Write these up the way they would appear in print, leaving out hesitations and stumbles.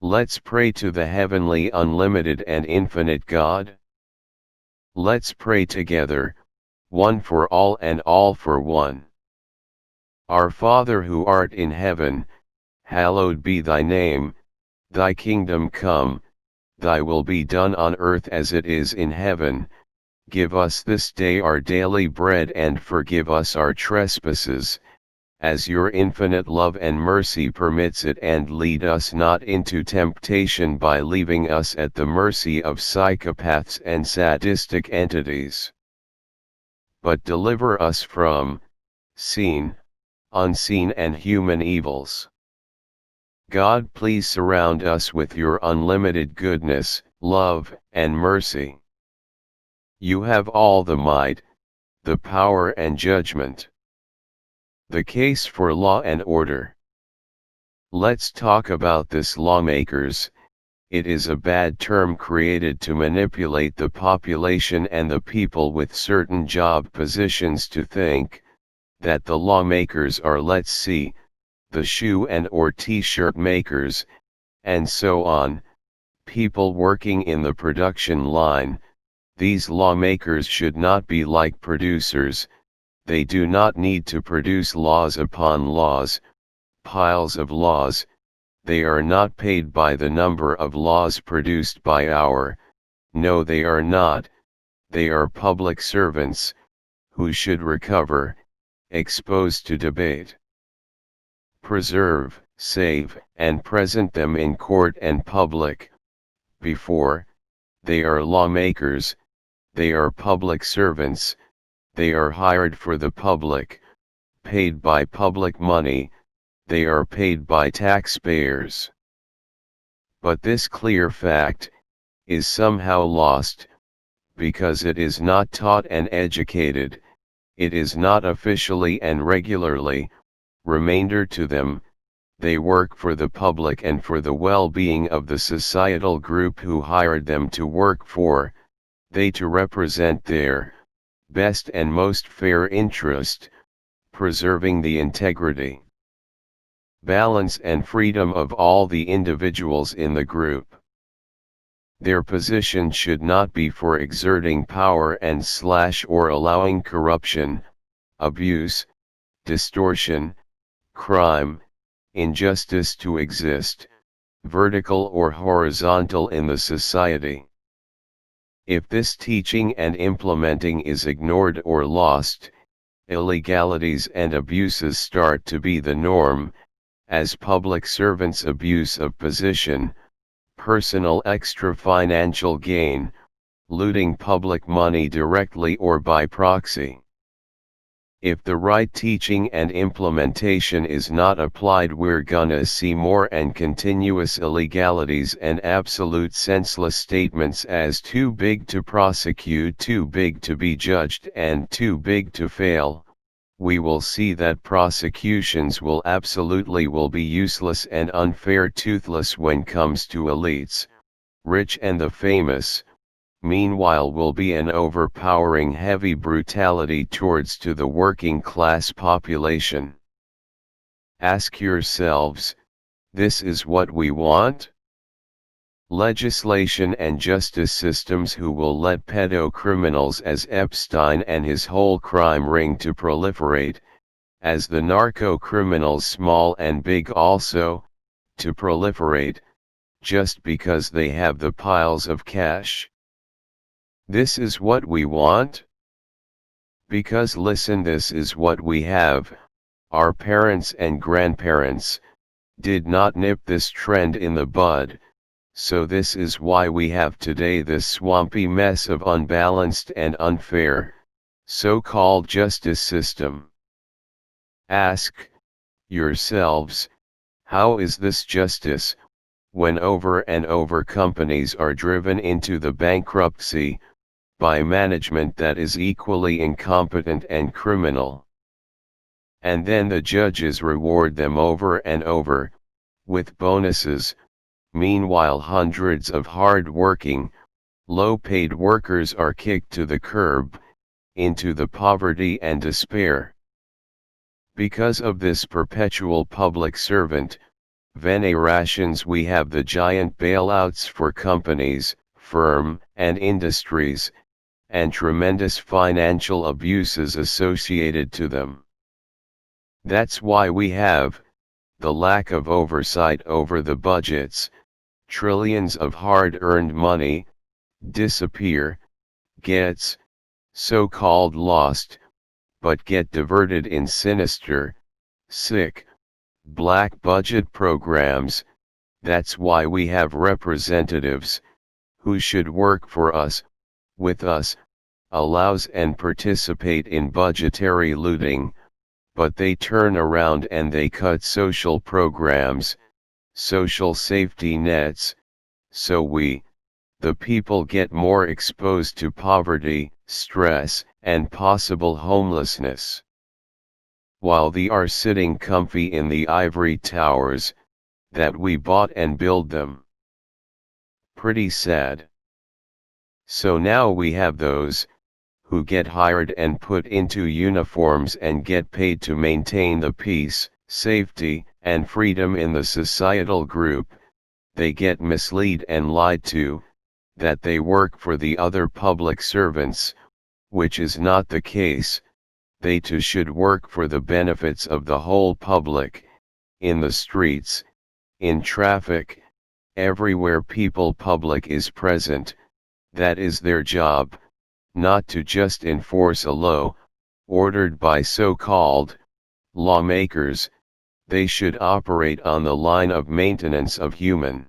Let's pray to the heavenly, unlimited and infinite God. Let's pray together, one for all and all for one. Our Father who art in heaven, hallowed be thy name, thy kingdom come, thy will be done on earth as it is in heaven. Give us this day our daily bread, and forgive us our trespasses, as your infinite love and mercy permits it, and lead us not into temptation by leaving us at the mercy of psychopaths and sadistic entities. But deliver us from seen, unseen and human evils. God, please surround us with your unlimited goodness, love, and mercy. You have all the might, the power and judgment. The case for law and order. Let's talk about this, lawmakers. It is a bad term created to manipulate the population and the people with certain job positions to think that the lawmakers are, let's see, the shoe and or t-shirt makers, and so on, people working in the production line. These lawmakers should not be like producers. They do not need to produce laws upon laws, piles of laws. They are not paid by the number of laws produced by hour. No, they are not. They are public servants, who should recover, expose to debate, preserve, save, and present them in court and public. Before, they are lawmakers, they are public servants, they are hired for the public, paid by public money, they are paid by taxpayers. But this clear fact is somehow lost, because it is not taught and educated, it is not officially and regularly. Remainder to them, they work for the public and for the well-being of the societal group who hired them to work for, they to represent their best and most fair interest, preserving the integrity, balance and freedom of all the individuals in the group. Their position should not be for exerting power and or allowing corruption, abuse, distortion, crime, injustice to exist, vertical or horizontal in the society. If this teaching and implementing is ignored or lost, illegalities and abuses start to be the norm, as public servants' abuse of position, personal extra financial gain, looting public money directly or by proxy. If the right teaching and implementation is not applied, we're gonna see more and continuous illegalities and absolute senseless statements as too big to prosecute, too big to be judged, and too big to fail. We will see that prosecutions will be useless and unfair, toothless when comes to elites, rich and the famous. Meanwhile will be an overpowering heavy brutality towards to the working class population. Ask yourselves, this is what we want? Legislation and justice systems who will let pedocriminals as Epstein and his whole crime ring to proliferate, as the narco-criminals small and big also, to proliferate, just because they have the piles of cash. This is what we want? Because listen, this is what we have. Our parents and grandparents did not nip this trend in the bud, so this is why we have today this swampy mess of unbalanced and unfair, so-called justice system. Ask yourselves, how is this justice, when over and over companies are driven into the bankruptcy, by management that is equally incompetent and criminal? And then the judges reward them over and over, with bonuses. Meanwhile hundreds of hard-working, low-paid workers are kicked to the curb, into the poverty and despair. Because of this perpetual public servant, venerations we have the giant bailouts for companies, firm, and industries, and tremendous financial abuses associated to them. That's why we have the lack of oversight over the budgets, trillions of hard-earned money disappear, gets so-called lost, but get diverted in sinister, sick, black budget programs. That's why we have representatives who should work for us, with us, allows and participate in budgetary looting, but they turn around and they cut social programs, social safety nets, so we, the people, get more exposed to poverty, stress, and possible homelessness. While they are sitting comfy in the ivory towers that we bought and build them. Pretty sad. So now we have those who get hired and put into uniforms and get paid to maintain the peace, safety, and freedom in the societal group. They get misled and lied to, that they work for the other public servants, which is not the case. They too should work for the benefits of the whole public, in the streets, in traffic, everywhere people public is present. That is their job, not to just enforce a law, ordered by so-called lawmakers. They should operate on the line of maintenance of human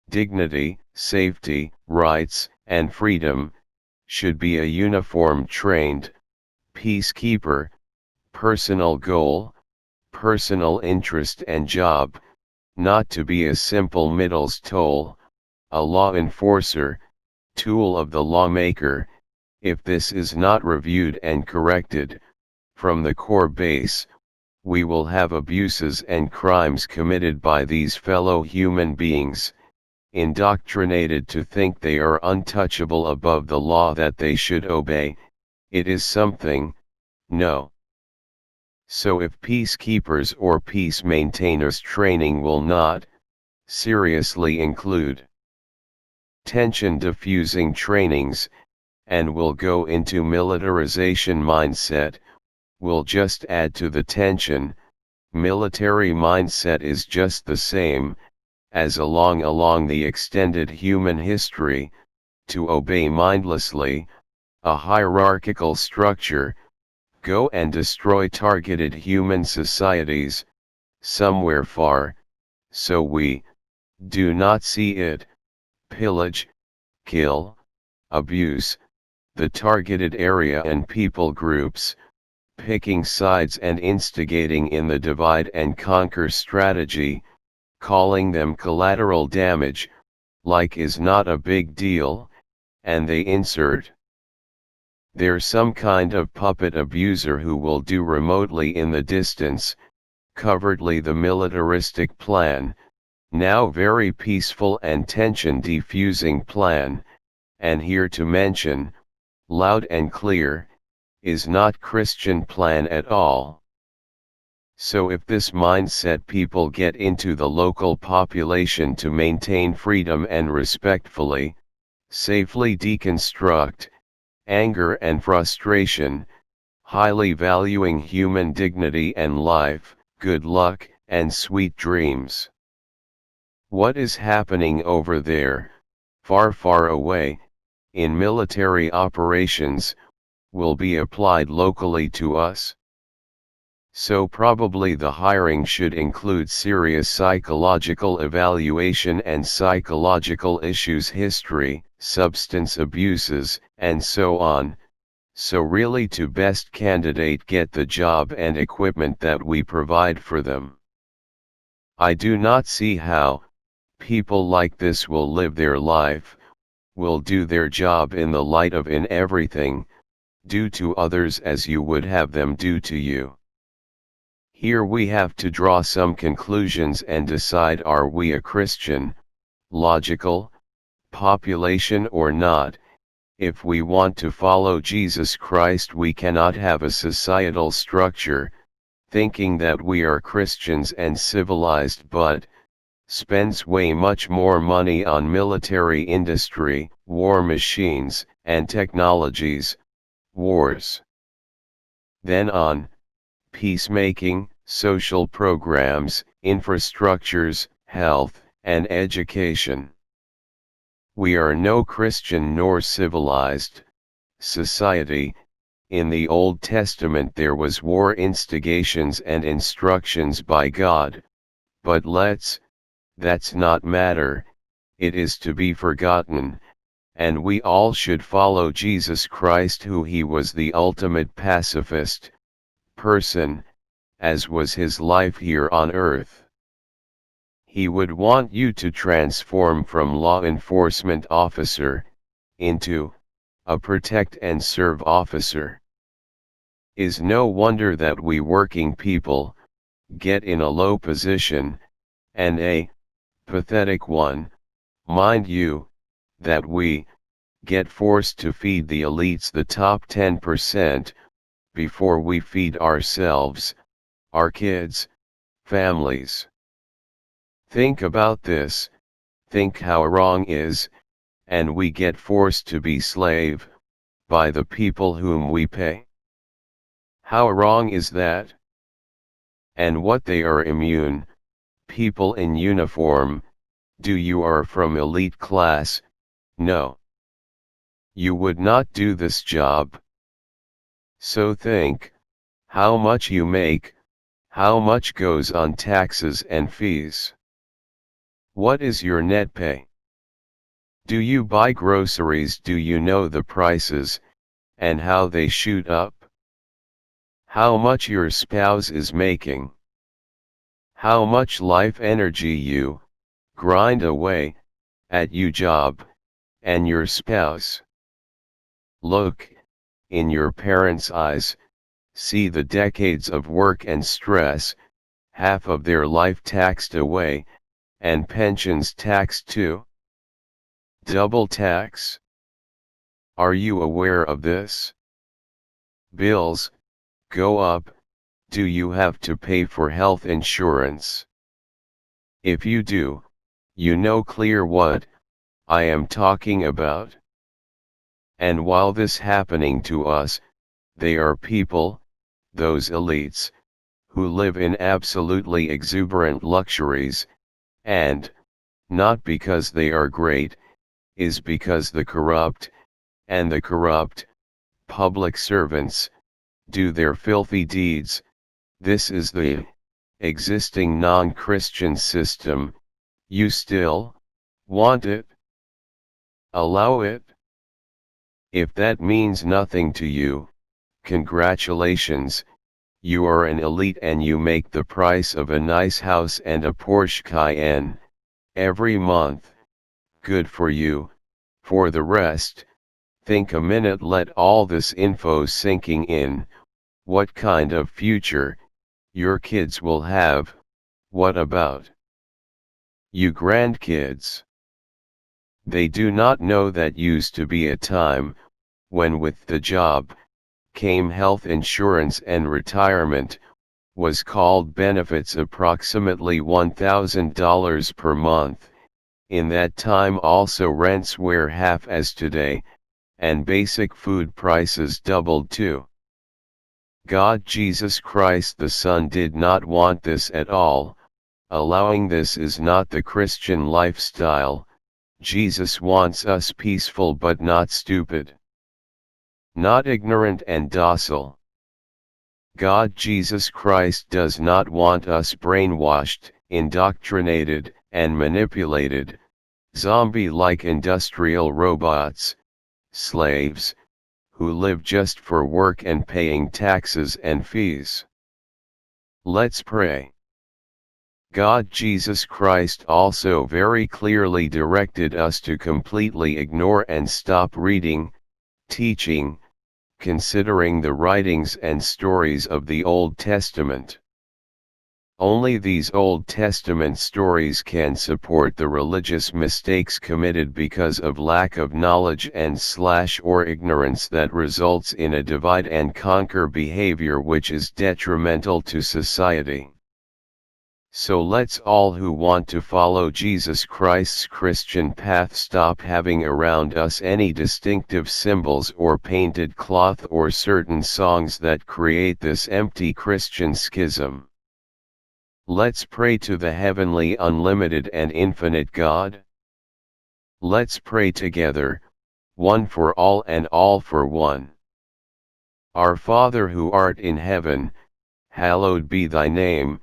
dignity, safety, rights, and freedom, should be a uniform trained peacekeeper, personal goal, personal interest and job, not to be a simple middle's toll, a law enforcer, tool of the lawmaker. If this is not reviewed and corrected, from the core base, we will have abuses and crimes committed by these fellow human beings, indoctrinated to think they are untouchable above the law that they should obey. It is something, no. So if peacekeepers or peace maintainers training will not seriously include tension diffusing trainings, and will go into militarization mindset, will just add to the tension. Military mindset is just the same as along the extended human history, to obey mindlessly, a hierarchical structure, go and destroy targeted human societies, somewhere far, so we do not see it, pillage, kill, abuse, the targeted area and people groups, picking sides and instigating in the divide and conquer strategy, calling them collateral damage, like is not a big deal, and they insert there's some kind of puppet abuser who will do remotely in the distance, covertly the militaristic plan, now very peaceful and tension diffusing plan, and here to mention, loud and clear, is not Christian plan at all. So if this mindset people get into the local population to maintain freedom and respectfully, safely deconstruct, anger and frustration, highly valuing human dignity and life, good luck, and sweet dreams. What is happening over there, far far away, in military operations, will be applied locally to us. So probably the hiring should include serious psychological evaluation and psychological issues history, substance abuses, and so on, so really to best candidate get the job and equipment that we provide for them. I do not see how people like this will live their life, will do their job in the light of in everything, do to others as you would have them do to you. Here we have to draw some conclusions and decide, are we a Christian, logical, population or not? If we want to follow Jesus Christ, we cannot have a societal structure thinking that we are Christians and civilized, but spends way much more money on military industry, war machines, and technologies, wars, than on peacemaking, social programs, infrastructures, health, and education. We are no Christian nor civilized society. In the Old Testament there was war instigations and instructions by God, but that's not matter, it is to be forgotten, and we all should follow Jesus Christ, who he was the ultimate pacifist person, as was his life here on earth. He would want you to transform from law enforcement officer into a protect and serve officer. Is no wonder that we working people get in a low position, and a pathetic one, mind you, that we get forced to feed the elites, the top 10%, before we feed ourselves, our kids, families. Think about this, think how wrong is, and we get forced to be slave by the people whom we pay. How wrong is that? And what they are immune, people in uniform, do you are from elite class? No. You would not do this job. So think, how much you make, how much goes on taxes and fees. What is your net pay? Do you buy groceries? Do you know the prices, and how they shoot up? How much your spouse is making? How much life energy you grind away at your job and your spouse? Look in your parents' eyes, see the decades of work and stress, half of their life taxed away, and pensions taxed too. Double tax. Are you aware of this? Bills go up. Do you have to pay for health insurance? If you do, you know clear what I am talking about. And while this happening to us, they are people, those elites, who live in absolutely exuberant luxuries, and, not because they are great, is because the corrupt, and the corrupt, public servants, do their filthy deeds. This is the existing non-Christian system. You still want it? Allow it? If that means nothing to you, congratulations, you are an elite and you make the price of a nice house and a Porsche Cayenne every month. Good for you. For the rest, think a minute, let all this info sinking in. What kind of future your kids will have? What about you grandkids? They do not know that used to be a time when with the job came health insurance, and retirement was called benefits, approximately $1,000 per month. In that time also rents were half as today, and basic food prices doubled too. God Jesus Christ the Son did not want this at all. Allowing this is not the Christian lifestyle. Jesus wants us peaceful but not stupid, not ignorant and docile. God Jesus Christ does not want us brainwashed, indoctrinated, and manipulated, zombie-like industrial robots, slaves, who live just for work and paying taxes and fees. Let's pray. God Jesus Christ also very clearly directed us to completely ignore and stop reading, teaching, considering the writings and stories of the Old Testament. Only these Old Testament stories can support the religious mistakes committed because of lack of knowledge and/or ignorance that results in a divide and conquer behavior which is detrimental to society. So let's all who want to follow Jesus Christ's Christian path stop having around us any distinctive symbols or painted cloth or certain songs that create this empty Christian schism. Let's pray to the heavenly, unlimited and infinite God. Let's pray together, one for all and all for one. Our Father who art in heaven, hallowed be thy name.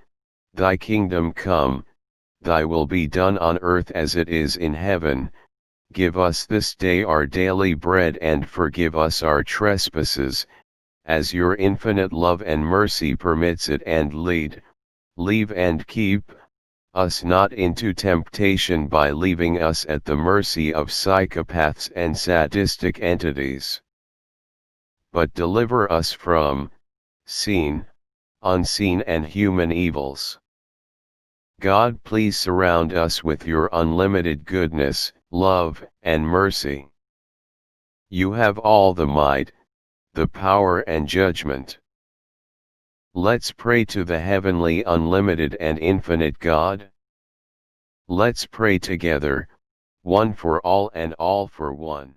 Thy kingdom come, thy will be done on earth as it is in heaven. Give us this day our daily bread and forgive us our trespasses, as your infinite love and mercy permits it, and leave and keep us not into temptation by leaving us at the mercy of psychopaths and sadistic entities. But deliver us from seen, unseen and human evils. God, please surround us with your unlimited goodness, love, and mercy. You have all the might, the power and judgment. Let's pray to the heavenly, unlimited and infinite God. Let's pray together, one for all and all for one.